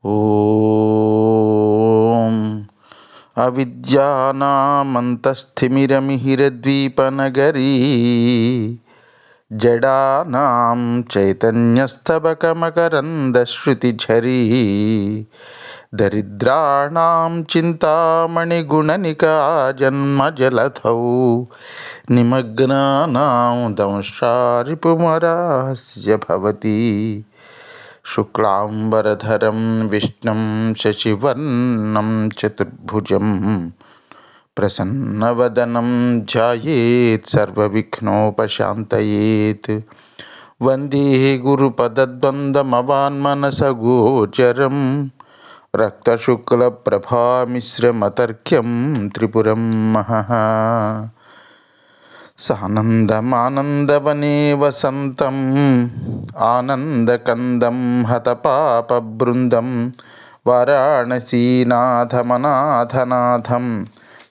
ఓం అవిద్యానామంతస్థిమిరమిహిరద్వీపనగరీ జడానాం చైతన్యస్తబకమకరందశ్రుతిఝరీ దరిద్రాణాం చింతామణిగుణనికా జన్మజలధౌ నిమగ్నానాం దంష్ట్రారిపుమరాస్య భవతి శుక్లాంబరధరం విష్ణుం శశివర్ణం చతుర్భుజం ప్రసన్నవదనం ధ్యాయేత్ సర్వవిఘ్నోపశాంతయేత్ వందే గురుపదద్వంద్వమవాన్మనసగోచరం రక్తశుక్లప్రభామిశ్రమతర్క్యం త్రిపురం మహః సానందమానందవనే వసంతం ఆనందకందం హతపాపబృందం వారాణసీనాథమనాథనాథం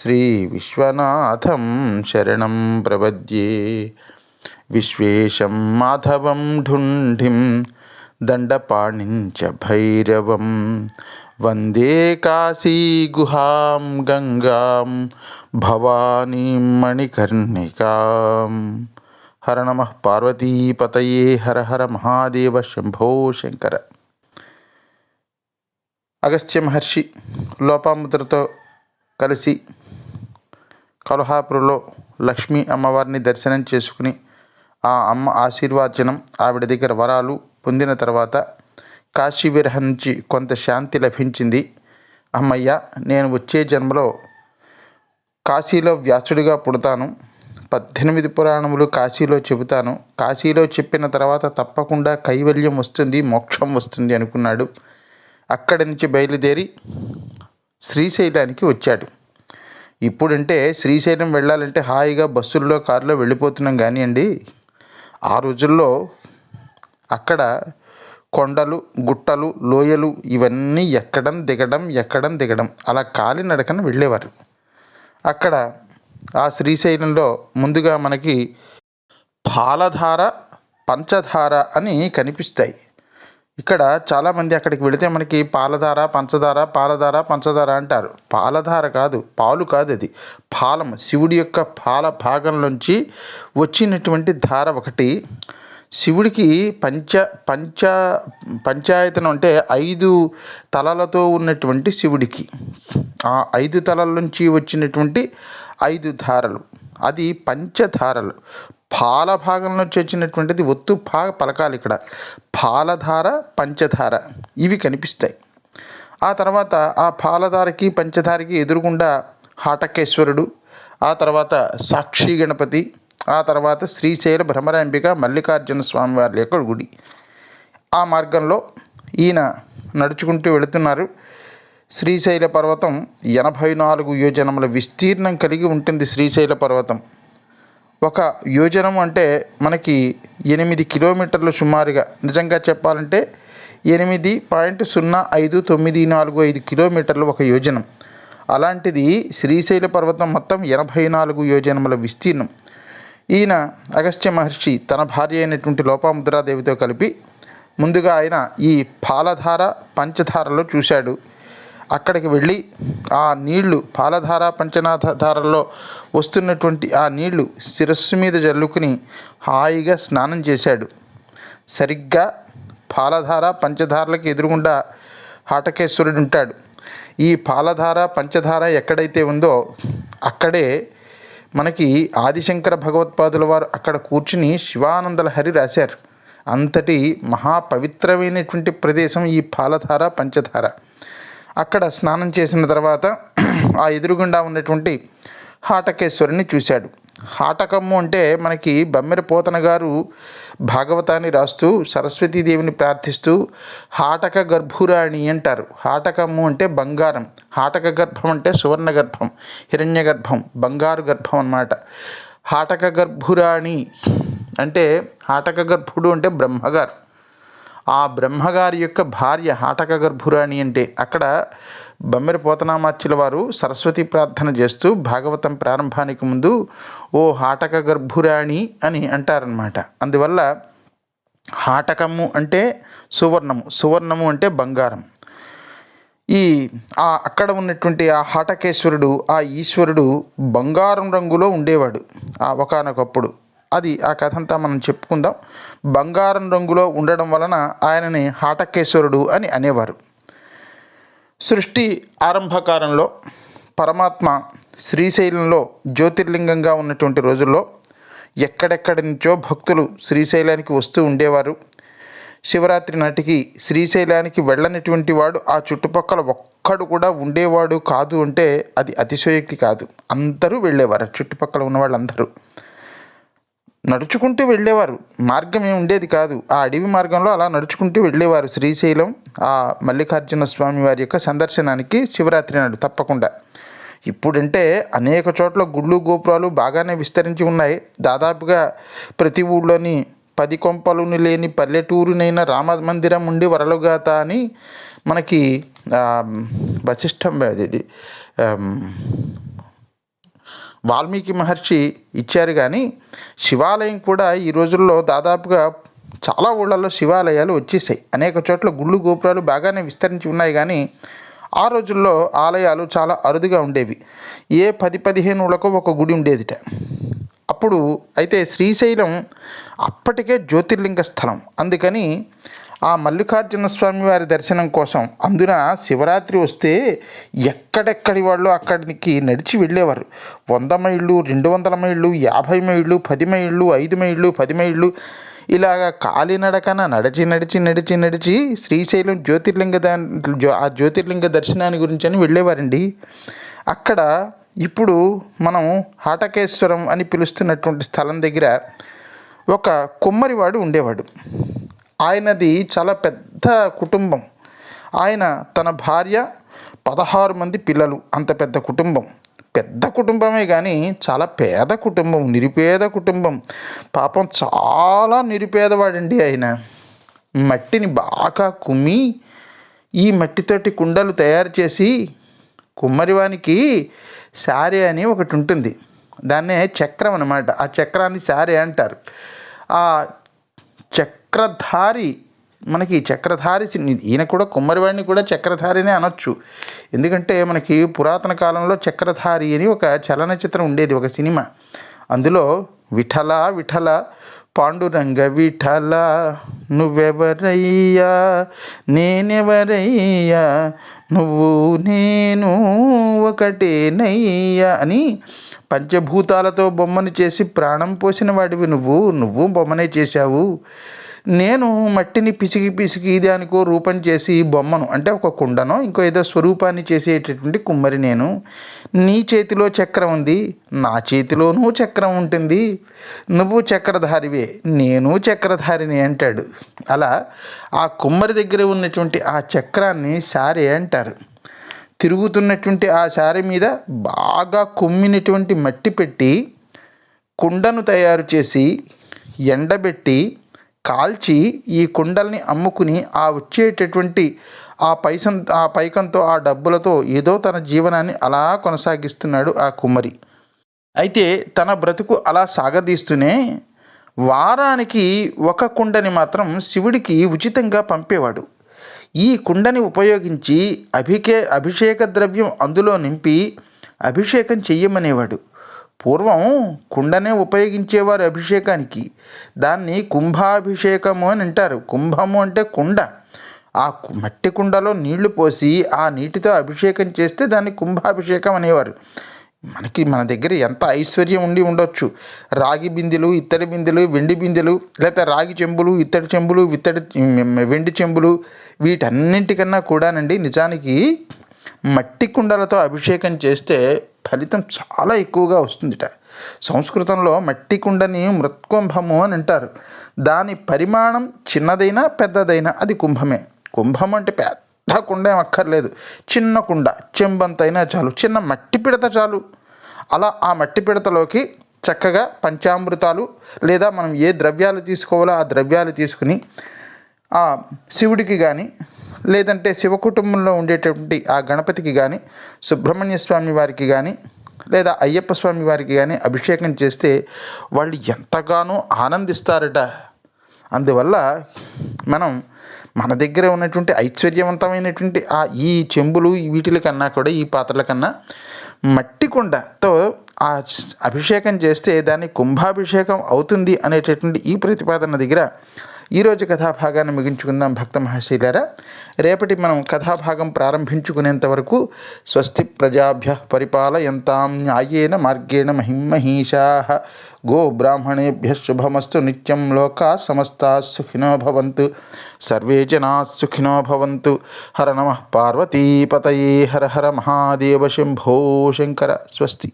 శ్రీవిశ్వనాథం శరణం ప్రపద్యే. విశ్వేశం మాధవం ఢుంఢిం దండపాణించ భైరవం వందే కాశీగుహాం గంగాం భవానీం మణికర్ణికాం. హర నమః పార్వతీపతయే. హర హర మహాదేవ శంభో శంకర. అగస్త్య మహర్షి లోపాముద్రతో కలిసి కొల్హాపురంలో లక్ష్మీ అమ్మవారిని దర్శనం చేసుకుని ఆ అమ్మ ఆశీర్వాచనం, ఆవిడ దగ్గర వరాలు పొందిన తర్వాత కాశీ విరహం నుంచి కొంత శాంతి లభించింది. అమ్మయ్య, నేను వచ్చే జన్మలో కాశీలో వ్యాసుడిగా పుడతాను, 18 పురాణములు కాశీలో చెబుతాను, కాశీలో చెప్పిన తర్వాత తప్పకుండా కైవల్యం వస్తుంది, మోక్షం వస్తుంది అనుకున్నాడు. అక్కడి నుంచి బయలుదేరి శ్రీశైలానికి వచ్చాడు. ఇప్పుడంటే శ్రీశైలం వెళ్ళాలంటే హాయిగా బస్సుల్లో కారులో వెళ్ళిపోతున్నాం కానివ్వండి, ఆ రోజుల్లో అక్కడ కొండలు గుట్టలు లోయలు ఇవన్నీ ఎక్కడం దిగడం అలా కాలినడకన వెళ్ళేవారు. అక్కడ ఆ శ్రీశైలంలో ముందుగా మనకి పాలధార పంచధార అని కనిపిస్తాయి. ఇక్కడ చాలామంది అక్కడికి వెళితే మనకి పాలధార పంచదార అంటారు. పాలధార కాదు, పాలు కాదు, అది పాలం, శివుడి యొక్క పాల భాగంలోంచి వచ్చినటువంటి ధార ఒకటి. శివుడికి పంచాయతనం అంటే 5 తలలతో ఉన్నటువంటి శివుడికి ఆ 5 తలల నుంచి వచ్చినటువంటి 5 ధారలు, అది పంచధారలు. పాల భాగం నుంచి వచ్చినటువంటిది ఒత్తు పలకాలి. ఇక్కడ పాలధార పంచధార ఇవి కనిపిస్తాయి. ఆ తర్వాత ఆ పాలధారకి పంచధారకి ఎదురుగుండా హాటకేశ్వరుడు, ఆ తర్వాత సాక్షి గణపతి, ఆ తర్వాత శ్రీశైల భ్రమరాంబిక మల్లికార్జున స్వామి వారి యొక్క గుడి. ఆ మార్గంలో ఈయన నడుచుకుంటూ వెళుతున్నారు. శ్రీశైల పర్వతం 84 యోజనముల విస్తీర్ణం కలిగి ఉంటుంది. శ్రీశైల పర్వతం ఒక యోజనం అంటే మనకి 8 కిలోమీటర్లు సుమారుగా, నిజంగా చెప్పాలంటే 8.059445 కిలోమీటర్లు ఒక యోజనం. అలాంటిది శ్రీశైల పర్వతం మొత్తం 84 యోజనముల విస్తీర్ణం. ఈయన అగస్త్య మహర్షి తన భార్య అయినటువంటి లోపాముద్రాదేవితో కలిపి ముందుగా ఆయన ఈ పాలధార పంచధారలో చూశాడు. అక్కడికి వెళ్ళి ఆ నీళ్లు, పాలధార పంచధారలో వస్తున్నటువంటి ఆ నీళ్లు శిరస్సు మీద జల్లుకుని హాయిగా స్నానం చేశాడు. సరిగ్గా పాలధార పంచధారలకు ఎదురుగుండా హాటకేశ్వరుడు ఉంటాడు. ఈ పాలధార పంచధార ఎక్కడైతే ఉందో అక్కడే మనకి ఆదిశంకర భగవత్పాదుల వారు అక్కడ కూర్చుని శివానంద లహరి రాశారు. అంతటి మహాపవిత్రమైనటువంటి ప్రదేశం ఈ పాలధార పంచధార. అక్కడ స్నానం చేసిన తర్వాత ఆ ఎదురుగుండా ఉన్నటువంటి హాటకేశ్వరుని చూశాడు. హాటకమ్ము అంటే మనకి బమ్మెర పోతన గారు భాగవతాన్ని రాస్తూ సరస్వతీదేవిని ప్రార్థిస్తూ హాటక గర్భురాణి అంటారు. హాటకమ్ము అంటే బంగారం, హాటక గర్భం అంటే సువర్ణ గర్భం, హిరణ్య గర్భం, బంగారు గర్భం అన్నమాట. హాటక గర్భురాణి అంటే హాటక గర్భుడు అంటే బ్రహ్మగారు. ఆ బ్రహ్మగారి యొక్క భార్య హాటక గర్భురాణి. అంటే అక్కడ బమ్మెర పోతనామాచ్యుల వారు సరస్వతి ప్రార్థన చేస్తూ భాగవతం ప్రారంభానికి ముందు ఓ హాటక గర్భురాణి అని అంటారనమాట. అందువల్ల హాటకము అంటే సువర్ణము, సువర్ణము అంటే బంగారం. ఈ అక్కడ ఉన్నటువంటి ఆ హటకేశ్వరుడు, ఆ ఈశ్వరుడు బంగారం రంగులో ఉండేవాడు ఒకానొకప్పుడు. అది ఆ కథ అంతా మనం చెప్పుకుందాం. బంగారం రంగులో ఉండడం వలన ఆయనని హాటకేశ్వరుడు అని అనేవారు. సృష్టి ఆరంభకాలంలో పరమాత్మ శ్రీశైలంలో జ్యోతిర్లింగంగా ఉన్నటువంటి రోజుల్లో ఎక్కడెక్కడి నుంచో భక్తులు శ్రీశైలానికి వస్తూ ఉండేవారు. శివరాత్రి నాటికి శ్రీశైలానికి వెళ్ళనటువంటి వాడు ఆ చుట్టుపక్కల ఒక్కడు కూడా ఉండేవాడు కాదు అంటే అది అతిశయోక్తి కాదు. అందరూ వెళ్ళేవారు. చుట్టుపక్కల ఉన్న వాళ్ళందరూ నడుచుకుంటూ వెళ్ళేవారు. మార్గం ఏమి ఉండేది కాదు. ఆ అడవి మార్గంలో అలా నడుచుకుంటూ వెళ్ళేవారు శ్రీశైలం ఆ మల్లికార్జున స్వామి వారి యొక్క సందర్శనానికి శివరాత్రి నాడు తప్పకుండా. ఇప్పుడంటే అనేక చోట్ల గుళ్ళు గోపురాలు బాగానే విస్తరించి ఉన్నాయి. దాదాపుగా ప్రతి ఊళ్ళోని 10 కొంపలుని లేని పల్లెటూరునైనా రామ మందిరం ఉండి వరలుగాత అని మనకి వశిష్ఠం ఇది వాల్మీకి మహర్షి ఇచ్చారు. కానీ శివాలయం కూడా ఈ రోజుల్లో దాదాపుగా చాలా ఊళ్ళల్లో శివాలయాలు వచ్చేసాయి. అనేక చోట్ల గుళ్ళు గోపురాలు బాగానే విస్తరించి ఉన్నాయి. కానీ ఆ రోజుల్లో ఆలయాలు చాలా అరుదుగా ఉండేవి. ఏ 10-15 ఊళ్ళకో ఒక గుడి ఉండేదిట. అప్పుడు అయితే శ్రీశైలం అప్పటికే జ్యోతిర్లింగ స్థలం. అందుకని ఆ మల్లికార్జున స్వామి వారి దర్శనం కోసం అందున శివరాత్రి వస్తే ఎక్కడెక్కడి వాళ్ళు అక్కడికి నడిచి వెళ్ళేవారు. 100 మైళ్ళు, 200 మైళ్ళు, 50 మైళ్ళు, 10 మైళ్ళు, 5 మైళ్ళు, 10 మైళ్ళు ఇలాగ కాలినడకన నడిచి నడిచి నడిచి నడిచి శ్రీశైలం ఆ జ్యోతిర్లింగ దర్శనాన్ని గురించి అని వెళ్ళేవారండి. అక్కడ ఇప్పుడు మనం హాటకేశ్వరం అని పిలుస్తున్నటువంటి స్థలం దగ్గర ఒక కుమ్మరివాడు ఉండేవాడు. ఆయనది చాలా పెద్ద కుటుంబం. ఆయన తన భార్య 16 మంది పిల్లలు, అంత పెద్ద కుటుంబం. పెద్ద కుటుంబమే కానీ చాలా పేద కుటుంబం, నిరుపేద కుటుంబం. పాపం చాలా నిరుపేదవాడండి ఆయన. మట్టిని బాగా కుమ్మి ఈ మట్టితోటి కుండలు తయారు చేసి కుమ్మరివానికి సారె అని ఒకటి ఉంటుంది. దాన్నే చక్రం అన్నమాట. ఆ చక్రాన్ని సారె అంటారు. ఆ చక్రధారి మనకి చక్రధారి ఈయన కూడా కుమ్మరివాడిని కూడా చక్రధారినే అనొచ్చు. ఎందుకంటే మనకి పురాతన కాలంలో చక్రధారి అని ఒక చలనచిత్రం ఉండేది, ఒక సినిమా. అందులో విఠల విఠల పాండురంగ విఠల నువ్వెవరయ్యా నేనెవరయ్యా నువ్వు నేను ఒకటేనయ్యా అని పంచభూతాలతో బొమ్మను చేసి ప్రాణం పోసిన వాడివి నువ్వు బొమ్మనే చేశావు. నేను మట్టిని పిసికి పిసికి దానికో రూపం చేసి బొమ్మను అంటే ఒక కుండనో ఇంకో ఏదో స్వరూపాన్ని చేసేటటువంటి కుమ్మరి నేను. నీ చేతిలో చక్రం ఉంది, నా చేతిలోనూ చక్రం ఉంటుంది. నువ్వు చక్రధారివే, నేను చక్రధారిని అంటాడు. అలా ఆ కుమ్మరి దగ్గర ఉన్నటువంటి ఆ చక్రాన్ని సారె అంటారు. తిరుగుతున్నటువంటి ఆ సారె మీద బాగా కుమ్మినటువంటి మట్టి పెట్టి కుండను తయారు చేసి ఎండబెట్టి కాల్చి ఈ కుండల్ని అమ్ముకుని ఆ వచ్చేటటువంటి ఆ పైకంతో ఆ డబ్బులతో ఏదో తన జీవనాన్ని అలా కొనసాగిస్తున్నాడు ఆ కుమ్మరి. అయితే తన బ్రతుకు అలా సాగదీస్తూనే వారానికి ఒక కుండని మాత్రం శివుడికి ఉచితంగా పంపేవాడు. ఈ కుండని ఉపయోగించి అభిషేక ద్రవ్యం అందులో నింపి అభిషేకం చెయ్యమనేవాడు. పూర్వం కుండనే ఉపయోగించేవారు అభిషేకానికి. దాన్ని కుంభాభిషేకము అని అంటారు. కుంభము అంటే కుండ. ఆ మట్టి కుండలో నీళ్లు పోసి ఆ నీటితో అభిషేకం చేస్తే దాన్ని కుంభాభిషేకం అనేవారు. మన దగ్గర ఎంత ఐశ్వర్యం ఉండొచ్చు. రాగి బిందెలు, ఇత్తడి బిందెలు, వెండి బిందెలు, లేకపోతే రాగి చెంబులు, ఇత్తడి చెంబులు, వెండి చెంబులు, వీటన్నింటికన్నా కూడానండి నిజానికి మట్టి కుండలతో అభిషేకం చేస్తే ఫలితం చాలా ఎక్కువగా వస్తుందిట. సంస్కృతంలో మట్టి కుండని మృత్కుంభము అని అంటారు. దాని పరిమాణం చిన్నదైనా పెద్దదైనా అది కుంభమే. కుంభం అంటే పెద్ద కుండ ఏం అక్కర్లేదు, చిన్న కుండ చెంబంతైనా చాలు, చిన్న మట్టి పిడత చాలు. అలా ఆ మట్టి పిడతలోకి చక్కగా పంచామృతాలు లేదా మనం ఏ ద్రవ్యాలు తీసుకోవాలో ఆ ద్రవ్యాలు తీసుకుని ఆ శివుడికి కానీ లేదంటే శివ కుటుంబంలో ఉండేటువంటి ఆ గణపతికి కానీ సుబ్రహ్మణ్య స్వామి వారికి కానీ లేదా అయ్యప్ప స్వామి వారికి కానీ అభిషేకం చేస్తే వాళ్ళు ఎంతగానో ఆనందిస్తారట. అందువల్ల మనం మన దగ్గర ఉన్నటువంటి ఐశ్వర్యవంతమైనటువంటి ఈ చెంబులు వీటిల కన్నా కూడా, ఈ పాత్రల కన్నా మట్టి కుండతో అభిషేకం చేస్తే దాన్ని కుంభాభిషేకం అవుతుంది అనేటటువంటి ఈ ప్రతిపాదన దగ్గర ఈరోజు కథాభాగాన్ని ముగించుకుందాం భక్త మహాశైలారా. రేపటి మనం కథాభాగం ప్రారంభించుకునేంత వరకు స్వస్తి ప్రజాభ్య పరిపాలయంతాం న్యాయేన మార్గేణ మహిమహీషాః గో బ్రాహ్మణేభ్య శుభమస్తు నిత్యం లోకా సమస్తా సుఖినో భవంతు సర్వే జనా సుఖినో భవంతు. హర నమః పార్వతీపతయే హర హర మహాదేవ శంభో శంకర. స్వస్తి.